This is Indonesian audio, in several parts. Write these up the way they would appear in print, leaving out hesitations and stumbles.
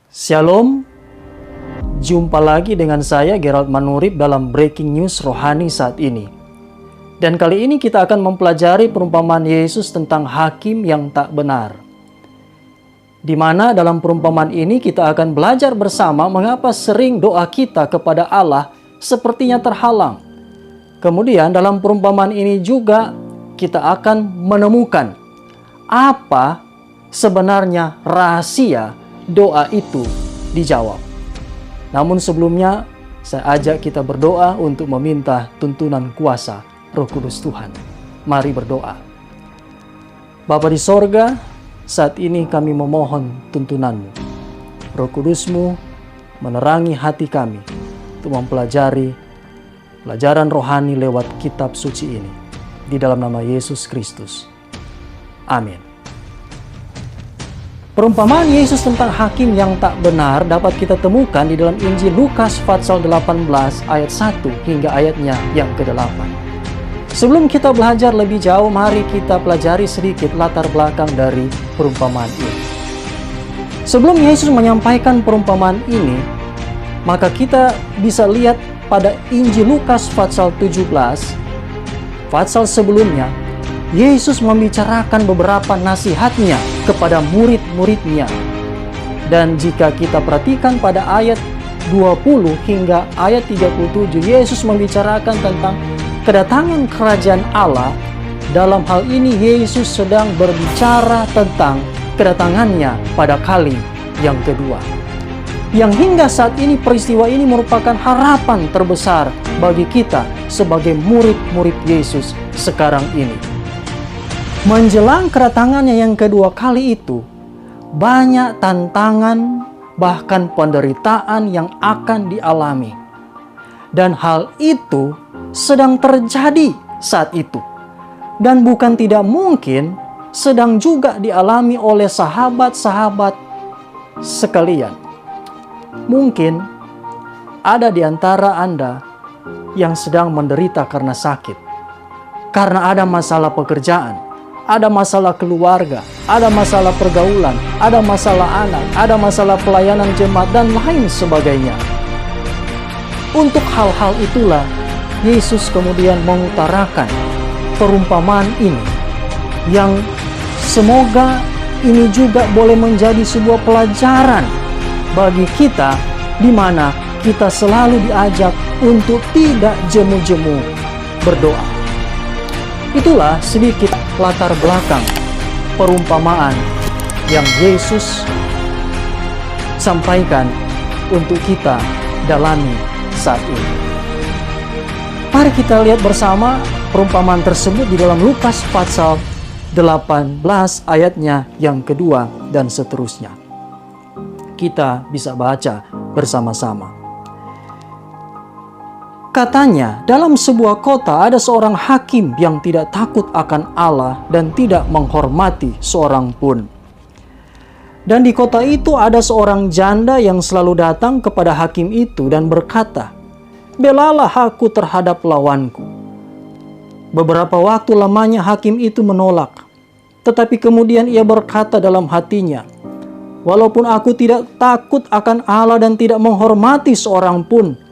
Shalom, jumpa lagi dengan saya Gerald Manurib dalam Breaking News Rohani saat ini. Dan kali ini kita akan mempelajari perumpamaan Yesus tentang hakim yang tak benar. Di mana dalam perumpamaan ini kita akan belajar bersama mengapa sering doa kita kepada Allah sepertinya terhalang. Kemudian dalam perumpamaan ini juga kita akan menemukan apa sebenarnya rahasia doa itu dijawab. Namun sebelumnya, saya ajak kita berdoa untuk meminta tuntunan kuasa Roh Kudus Tuhan. Mari berdoa. Bapa di sorga, saat ini kami memohon tuntunan-Mu. Roh Kudus-Mu menerangi hati kami untuk mempelajari pelajaran rohani lewat kitab suci ini. Di dalam nama Yesus Kristus. Amin. Perumpamaan Yesus tentang hakim yang tak benar dapat kita temukan di dalam Injil Lukas pasal 18 ayat 1 hingga ayatnya yang ke-8. Sebelum kita belajar lebih jauh, mari kita pelajari sedikit latar belakang dari perumpamaan ini. Sebelum Yesus menyampaikan perumpamaan ini, maka kita bisa lihat pada Injil Lukas pasal 17, pasal sebelumnya, Yesus membicarakan beberapa nasihatnya kepada murid-muridnya. Dan jika kita perhatikan pada ayat 20 hingga ayat 37, Yesus membicarakan tentang kedatangan kerajaan Allah. Dalam hal ini Yesus sedang berbicara tentang kedatangannya pada kali yang kedua. Yang hingga saat ini peristiwa ini merupakan harapan terbesar bagi kita sebagai murid-murid Yesus sekarang ini. Menjelang kedatangannya yang kedua kali itu, banyak tantangan bahkan penderitaan yang akan dialami. Dan hal itu sedang terjadi saat itu. Dan bukan tidak mungkin sedang juga dialami oleh sahabat-sahabat sekalian. Mungkin ada di antara Anda yang sedang menderita karena sakit. Karena ada masalah pekerjaan. Ada masalah keluarga, ada masalah pergaulan, ada masalah anak, ada masalah pelayanan jemaat, dan lain sebagainya. Untuk hal-hal itulah, Yesus kemudian mengutarakan perumpamaan ini, yang semoga ini juga boleh menjadi sebuah pelajaran bagi kita, di mana kita selalu diajak untuk tidak jemu-jemu berdoa. Itulah sedikit latar belakang perumpamaan yang Yesus sampaikan untuk kita dalami saat ini. Mari kita lihat bersama perumpamaan tersebut di dalam Lukas pasal 18 ayatnya yang kedua dan seterusnya. Kita bisa baca bersama-sama. Katanya, dalam sebuah kota ada seorang hakim yang tidak takut akan Allah dan tidak menghormati seorang pun. Dan di kota itu ada seorang janda yang selalu datang kepada hakim itu dan berkata, "Belalah aku terhadap lawanku." Beberapa waktu lamanya hakim itu menolak. Tetapi kemudian ia berkata dalam hatinya, "Walaupun aku tidak takut akan Allah dan tidak menghormati seorang pun,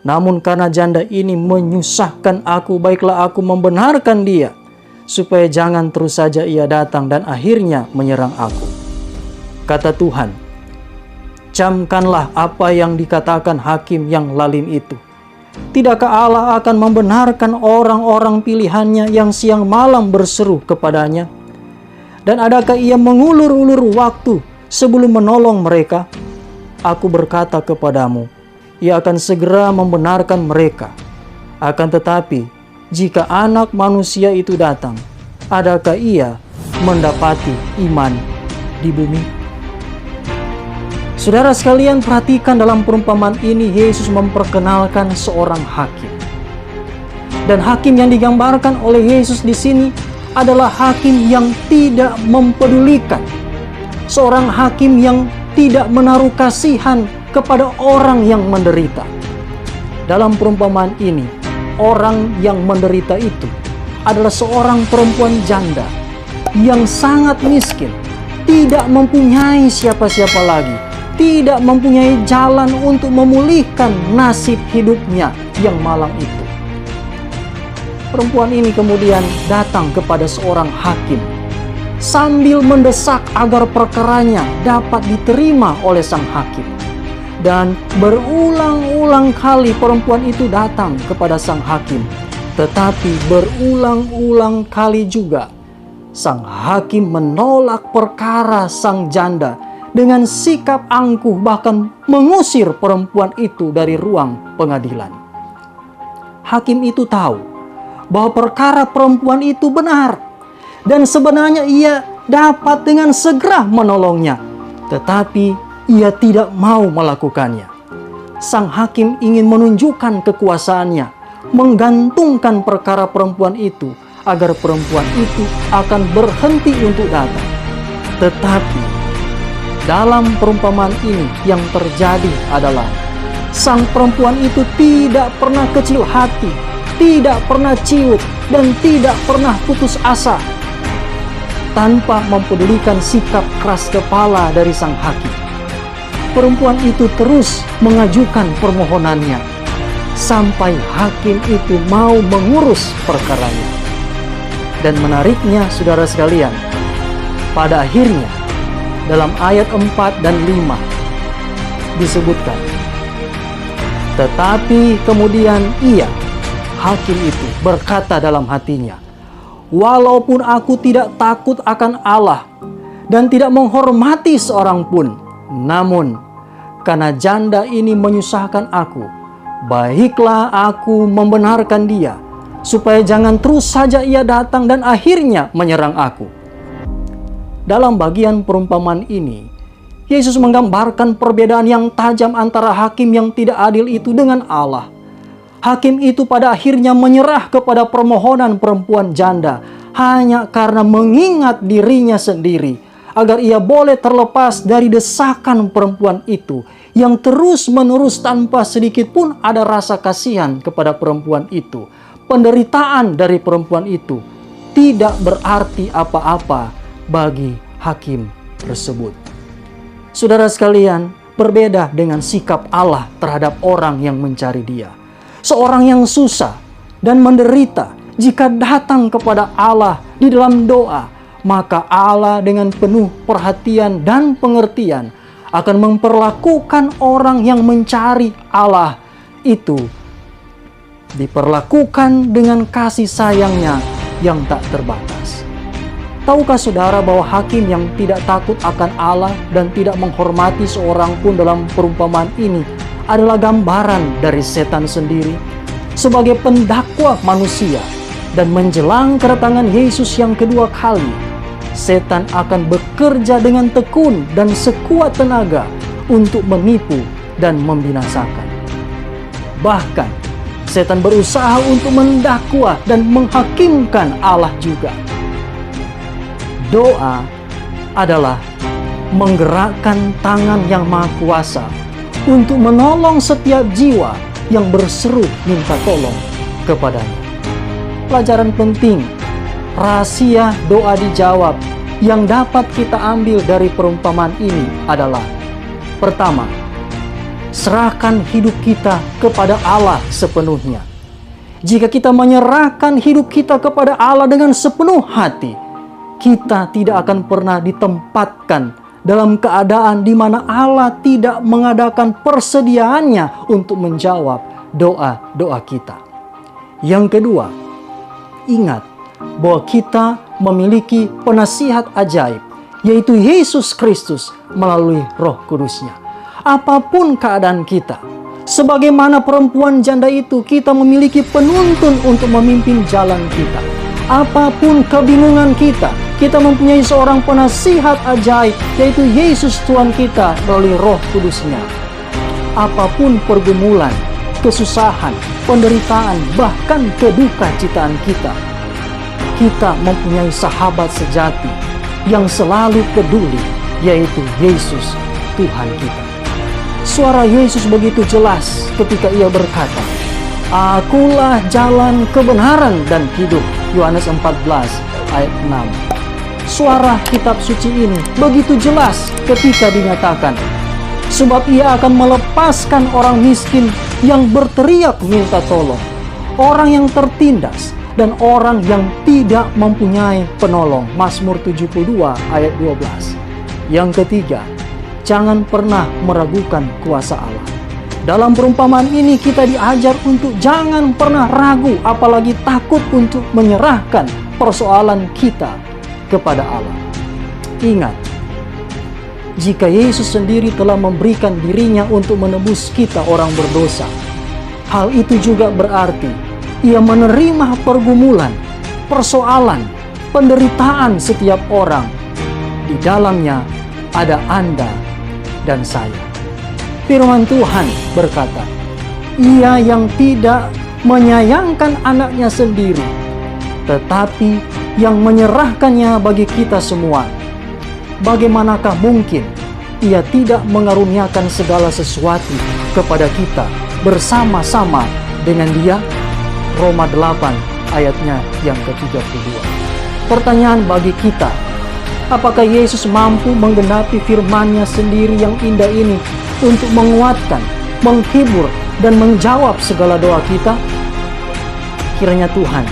namun karena janda ini menyusahkan aku, baiklah aku membenarkan dia, supaya jangan terus saja ia datang dan akhirnya menyerang aku." Kata Tuhan, "Camkanlah apa yang dikatakan hakim yang lalim itu. Tidakkah Allah akan membenarkan orang-orang pilihannya yang siang malam berseru kepadanya? Dan adakah ia mengulur-ulur waktu sebelum menolong mereka? Aku berkata kepadamu, ia akan segera membenarkan mereka. Akan tetapi, jika Anak Manusia itu datang, adakah ia mendapati iman di bumi?" Saudara sekalian, perhatikan dalam perumpamaan ini Yesus memperkenalkan seorang hakim. Dan hakim yang digambarkan oleh Yesus di sini adalah hakim yang tidak mempedulikan. Seorang hakim yang tidak menaruh kasihan kepada orang yang menderita. Dalam perumpamaan ini, orang yang menderita itu adalah seorang perempuan janda yang sangat miskin, tidak mempunyai siapa-siapa lagi, tidak mempunyai jalan untuk memulihkan nasib hidupnya yang malang itu. Perempuan ini kemudian datang kepada seorang hakim sambil mendesak agar perkaranya dapat diterima oleh sang hakim. Dan berulang-ulang kali perempuan itu datang kepada sang hakim. Tetapi berulang-ulang kali juga sang hakim menolak perkara sang janda dengan sikap angkuh, bahkan mengusir perempuan itu dari ruang pengadilan. Hakim itu tahu bahwa perkara perempuan itu benar dan sebenarnya ia dapat dengan segera menolongnya, tetapi ia tidak mau melakukannya. Sang hakim ingin menunjukkan kekuasaannya, menggantungkan perkara perempuan itu agar perempuan itu akan berhenti untuk datang. Tetapi dalam perumpamaan ini yang terjadi adalah sang perempuan itu tidak pernah kecil hati, tidak pernah ciut, dan tidak pernah putus asa. Tanpa mempedulikan sikap keras kepala dari sang hakim, perempuan itu terus mengajukan permohonannya sampai hakim itu mau mengurus perkaranya. Dan menariknya, saudara sekalian, pada akhirnya dalam ayat 4 dan 5 disebutkan, tetapi kemudian ia, hakim itu, berkata dalam hatinya, walaupun aku tidak takut akan Allah dan tidak menghormati seorang pun, namun karena janda ini menyusahkan aku, baiklah aku membenarkan dia, supaya jangan terus saja ia datang dan akhirnya menyerang aku. Dalam bagian perumpamaan ini, Yesus menggambarkan perbedaan yang tajam antara hakim yang tidak adil itu dengan Allah. Hakim itu pada akhirnya menyerah kepada permohonan perempuan janda hanya karena mengingat dirinya sendiri, agar ia boleh terlepas dari desakan perempuan itu yang terus-menerus tanpa sedikit pun ada rasa kasihan kepada perempuan itu. Penderitaan dari perempuan itu tidak berarti apa-apa bagi hakim tersebut. Saudara sekalian, berbeda dengan sikap Allah terhadap orang yang mencari Dia. Seorang yang susah dan menderita, jika datang kepada Allah di dalam doa, maka Allah dengan penuh perhatian dan pengertian akan memperlakukan orang yang mencari Allah itu, diperlakukan dengan kasih sayangnya yang tak terbatas. Tahukah saudara bahwa hakim yang tidak takut akan Allah dan tidak menghormati seorang pun dalam perumpamaan ini adalah gambaran dari setan sendiri sebagai pendakwa manusia. Dan menjelang kedatangan Yesus yang kedua kali, setan akan bekerja dengan tekun dan sekuat tenaga untuk menipu dan membinasakan. Bahkan, setan berusaha untuk mendakwa dan menghakimkan Allah juga. Doa adalah menggerakkan tangan yang maha kuasa untuk menolong setiap jiwa yang berseru minta tolong kepadanya. Pelajaran penting, rahasia doa dijawab yang dapat kita ambil dari perumpamaan ini adalah: pertama, serahkan hidup kita kepada Allah sepenuhnya. Jika kita menyerahkan hidup kita kepada Allah dengan sepenuh hati, kita tidak akan pernah ditempatkan dalam keadaan di mana Allah tidak mengadakan persediaannya untuk menjawab doa-doa kita. Yang kedua, ingat bahwa kita memiliki penasihat ajaib, yaitu Yesus Kristus melalui Roh Kudus-Nya. Apapun keadaan kita, sebagaimana perempuan janda itu, kita memiliki penuntun untuk memimpin jalan kita. Apapun kebingungan kita, kita mempunyai seorang penasihat ajaib, yaitu Yesus Tuhan kita melalui Roh Kudus-Nya. Apapun pergumulan, kesusahan, penderitaan, bahkan keduka citaan kita, kita mempunyai sahabat sejati yang selalu peduli, yaitu Yesus Tuhan kita. Suara Yesus begitu jelas ketika ia berkata, "Akulah jalan, kebenaran, dan hidup." Yohanes 14 ayat 6. Suara kitab suci ini begitu jelas ketika dinyatakan, sebab Ia akan melepaskan orang miskin yang berteriak minta tolong, orang yang tertindas, dan orang yang tidak mempunyai penolong. Mazmur 72 ayat 12. Yang ketiga, jangan pernah meragukan kuasa Allah. Dalam perumpamaan ini kita diajar untuk jangan pernah ragu, apalagi takut untuk menyerahkan persoalan kita kepada Allah. Ingat, jika Yesus sendiri telah memberikan dirinya untuk menebus kita orang berdosa, hal itu juga berarti Ia menerima pergumulan, persoalan, penderitaan setiap orang. Di dalamnya ada Anda dan saya. Firman Tuhan berkata, Ia yang tidak menyayangkan anaknya sendiri, tetapi yang menyerahkannya bagi kita semua, bagaimanakah mungkin Ia tidak mengaruniakan segala sesuatu kepada kita bersama-sama dengan Dia? Roma 8 ayatnya yang ke-32. Pertanyaan bagi kita, apakah Yesus mampu menggenapi firman-Nya sendiri yang indah ini untuk menguatkan, menghibur, dan menjawab segala doa kita? Kiranya Tuhan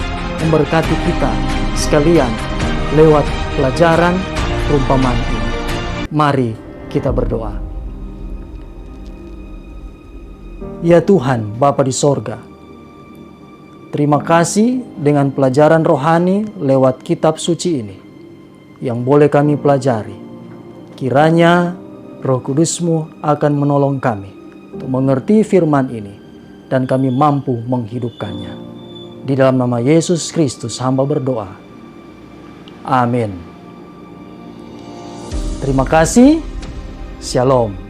memberkati kita sekalian lewat pelajaran perumpamaan ini. Mari kita berdoa. Ya Tuhan, Bapa di sorga, terima kasih dengan pelajaran rohani lewat kitab suci ini yang boleh kami pelajari. Kiranya Roh Kudus-Mu akan menolong kami untuk mengerti firman ini dan kami mampu menghidupkannya. Di dalam nama Yesus Kristus hamba berdoa. Amin. Terima kasih. Shalom.